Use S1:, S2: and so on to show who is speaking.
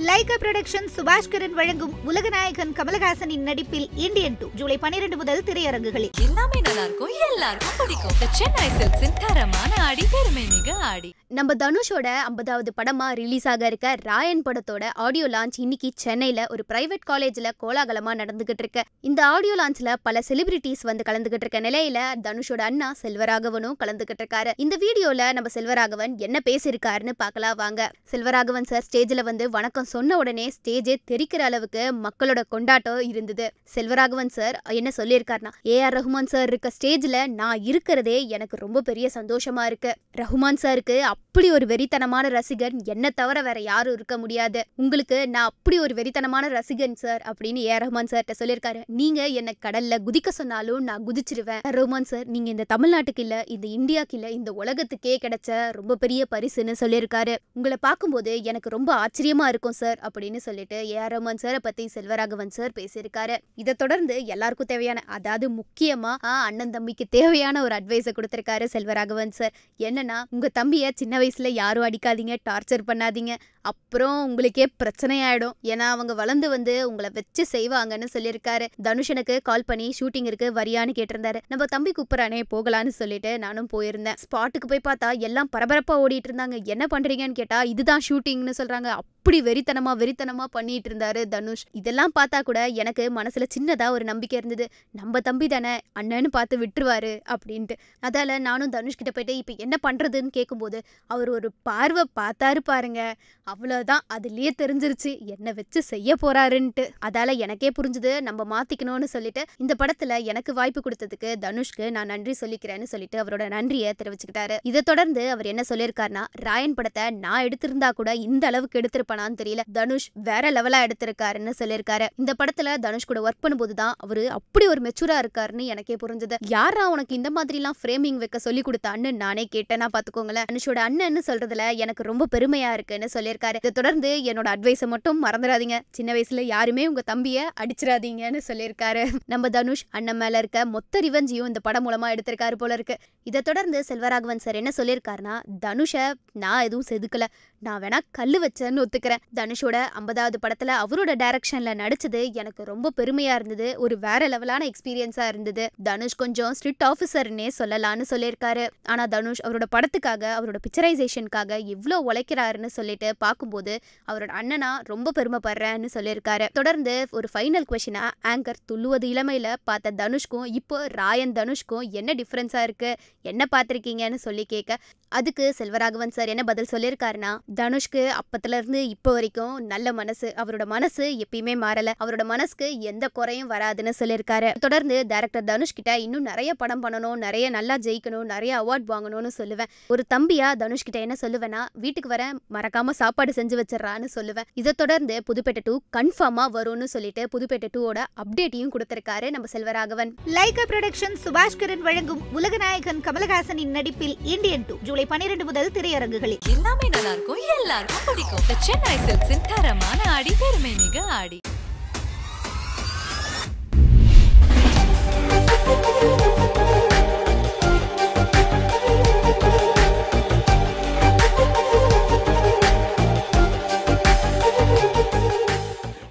S1: Lyca production Subaskaran வழங்கும் உலகநாயகன் கமலஹாசனின் நடிப்பில் Indian 2 July 12 முதல் திரையரங்குகளில்.
S2: எல்லாமே நல்லா இருக்கும், எல்லாருக்கும் பிடிக்கும். சென்னை சில்க்ஸின் தரமான ஆடி, பெருமை மிக ஆடி.
S3: நம்ம தனுஷோட 50வது படமா ரிலீஸ் ஆக இருக்க ராயன் படத்தோட ஆடியோ லான்ச் இன்னைக்கு சென்னையில ஒரு பிரைவேட் காலேஜ்ல கோலாகலமா நடந்துகிட்டு இருக்கு. இந்த ஆடியோ லான்ச்ல பல செலிபிரிட்டிஸ் வந்து கலந்துகிட்டு இருக்க நிலையில தனுஷோட அண்ணா செல்வராகவனும் கலந்துகிட்டு இருக்காரு. இந்த வீடியோல நம்ம செல்வராகவன் என்ன பேசியிருக்காருன்னு பார்க்கலாம் வாங்க. செல்வராகவன் சார் ஸ்டேஜ்ல வந்து வணக்கம் சொன்ன உடனே ஸ்டேஜே தெரிக்கிற அளவுக்கு மக்களோட கொண்டாட்டம் இருந்தது. செல்வராகவன் சார் என்ன சொல்லியிருக்காருன்னா, ஏஆர் ரஹ்மான் சார் இருக்க ஸ்டேஜ்ல நான் இருக்கிறதே எனக்கு ரொம்ப பெரிய சந்தோஷமா இருக்கு. ரஹ்மான் சாருக்கு அப்படி ஒரு வெறித்தனமான ரசிகன் என்ன தவிர வேற யாரும் இருக்க முடியாது. உங்களுக்கு நான் அப்படி ஒரு வெறித்தனமான ரசிகன் சார் அப்படின்னு ஏஆர் ரஹ்மான் சார்ட்ட சொல்லியிருக்காரு. நீங்க என்ன கடல்ல குதிக்க சொன்னாலும் நான் குதிச்சிருவேன். ரஹ்மான் சார், நீங்க இந்த தமிழ்நாட்டுக்கு இல்ல, இந்த இந்தியாவுக்கு இல்ல, இந்த உலகத்துக்கே கிடைச்ச ரொம்ப பெரிய பரிசுன்னு சொல்லியிருக்காரு. உங்களை பார்க்கும்போது எனக்கு ரொம்ப ஆச்சரியமா இருக்கும் சார் அப்படின்னு சொல்லிட்டு ஏஆர் ரஹ்மான் சாரை பத்தி செல்வராகவன் சார் பேசியிருக்காரு. இதை தொடர்ந்து எல்லாருக்கும் தேவையான, அதாவது முக்கியமா அண்ணன் தம்பிக்கு தேவையான ஒரு அட்வைஸை கொடுத்திருக்காரு செல்வராகவன் சார். என்னன்னா, உங்க தம்பிய சின்ன வயசுல யாரும் அடிக்காதீங்க, டார்ச்சர் பண்ணாதீங்க, அப்புறம் உங்களுக்கே பிரச்சனை ஆயிடும். ஏன்னா அவங்க வளர்ந்து வந்து உங்களை வச்சு செய்வாங்கன்னு சொல்லியிருக்காரு. தனுஷனுக்கு கால் பண்ணி ஷூட்டிங் இருக்கு வரியான்னு கேட்டிருந்தாரு. நம்ம தம்பி கூப்பிடறானே போகலான்னு சொல்லிட்டு நானும் போயிருந்தேன். ஸ்பாட்டுக்கு போய் பார்த்தா எல்லாம் பரபரப்பா ஓடிட்டு இருந்தாங்க. என்ன பண்றீங்கன்னு கேட்டா இதுதான் ஷூட்டிங்னு சொல்றாங்க. அப்படி வெறித்தனமா பண்ணிட்டு இருந்தாரு தனுஷ். இதெல்லாம் பார்த்தா கூட எனக்கு மனசுல சின்னதா ஒரு நம்பிக்கை இருந்தது. நம்ம தம்பி தானே, அண்ணன்னு பார்த்து விட்டுருவாரு அப்படின்ட்டு. அதால நானும் தனுஷ் கிட்ட போயிட்டு இப்ப என்ன பண்றதுன்னு கேட்கும்போது அவர் ஒரு பார்வை பார்த்தாரு பாருங்க, அவ்வளவுதான், அதுலயே தெரிஞ்சிருச்சு என்ன வச்சு செய்ய போறாருன்ட்டு. அதால எனக்கே புரிஞ்சுது நம்ம மாத்திக்கணும்னு சொல்லிட்டு இந்த படத்துல எனக்கு வாய்ப்பு கொடுத்ததுக்கு தனுஷ்க்கு நான் நன்றி சொல்லிக்கிறேன்னு சொல்லிட்டு அவரோட நன்றியை தெரிவிச்சுக்கிட்டாரு. இதை தொடர்ந்து அவர் என்ன சொல்லியிருக்காருன்னா, ராயன் படத்தை நான் எடுத்திருந்தா கூட இந்த அளவுக்கு எடுத்திருப்பானான்னு தெரியல, தனுஷ் வேற லெவலா எடுத்திருக்காருன்னு சொல்லியிருக்காரு. இந்த படத்துல தனுஷ் கூட ஒர்க் பண்ணும்போதுதான் அவரு அப்படி ஒரு மெச்சூரா இருக்காருன்னு எனக்கே புரிஞ்சது. யாரா உனக்கு இந்த மாதிரி எல்லாம் ஃப்ரேமிங் வைக்க சொல்லி கொடுத்தான்னு நானே கேட்டேன்னா பாத்துக்கோங்களேன். தனுஷோட அண்ணன்னு சொல்றதுல எனக்கு ரொம்ப பெருமையா இருக்குன்னு சொல்லியிருக்காரு. இதை தொடர்ந்து என்னோட அட்வைஸை மட்டும் மறந்துடாதீங்க, சின்ன வயசுல யாருமே உங்க தம்பிய அடிச்சிடாதீங்கன்னு சொல்லியிருக்காரு. நம்ம தனுஷ் அண்ணன் மேல இருக்க மொத்த ரிவெஞ்சையும் இந்த படம் மூலமா எடுத்திருக்காரு போல இருக்கு. இதை தொடர்ந்து செல்வராகவன் சார் என்ன சொல்லியிருக்காருன்னா, தனுஷ நான் எதுவும் செதுக்கல, நான் வேணா கல்லு வச்சேன்னு ஒத்துக்கிறேன். தனுஷோட 50வது படத்துல அவரோட டைரக்ஷன்ல நடிச்சது எனக்கு ரொம்ப பெருமையா இருந்தது, ஒரு வேற லெவலான எக்ஸ்பீரியன்ஸா இருந்தது. தனுஷ் கொஞ்சம் ஸ்ட்ரிக்ட் ஆஃபீஸர்னே சொல்லலான்னு சொல்லியிருக்காரு. ஆனா தனுஷ் அவரோட படத்துக்காக, அவரோட பிக்சரைசேஷனுக்காக இவ்ளோ உழைக்கிறாருன்னு சொல்லிட்டு பார்க்கும்போது அவரோட அண்ணனா ரொம்ப பெருமைப்படுறேன்னு சொல்லியிருக்காரு. தொடர்ந்து ஒரு ஃபைனல் குவெஸ்டினா, ஆங்கர் துள்ளுவது இளமையில பார்த்த தனுஷ்க்கும் இப்போ ராயன் தனுஷ்க்கும் என்ன டிஃபரன்ஸா இருக்கு, என்ன பார்த்திருக்கீங்கன்னு சொல்லி கேட்க, அதுக்கு செல்வராகவன் சார் என்ன பதில் சொல்லியிருக்காருன்னா, தனுஷ்க்கு அப்பத்துல இருந்து இப்போ வரைக்கும் நல்ல மனசு, அவரோட மனசு எப்பயுமே மாறல, அவரோட மனசுக்கு எந்த குறையும் வராதுன்னு சொல்லியிருக்காரு. தொடர்ந்து டைரக்டர் தனுஷ் கிட்ட இன்னும் நிறைய படம் பண்ணணும், நிறைய நல்லா ஜெயிக்கணும், நிறைய அவார்ட் வாங்கணும்னு சொல்லுவேன். ஒரு தம்பியா தனுஷ் கிட்ட என்ன சொல்லுவேன்னா, வீட்டுக்கு வர மறக்காம சாப்பாடு செஞ்சு வச்சிடறான்னு சொல்லுவேன். இதை தொடர்ந்து புதுப்பேட்டை 2 கன்ஃபார்மா வரும்னு சொல்லிட்டு புதுப்பேட்டை 2ஓட அப்டேட்டையும் கொடுத்திருக்காரு நம்ம செல்வராகவன்.
S1: லைகா புரொடக்ஷன் சுபாஷ்கரன் வழங்கும் உலகநாயகன் கமலஹாசனின் நடிப்பில் இந்தியன் 2 ஜூலை 12 முதல் திரையரங்குகளில்.
S2: எல்லாமே நல்லா இருக்கும், எல்லாருக்கும் பிடிக்கும். சென்னை சில்க்ஸின் தரமான ஆடி, பெருமை மிக ஆடி.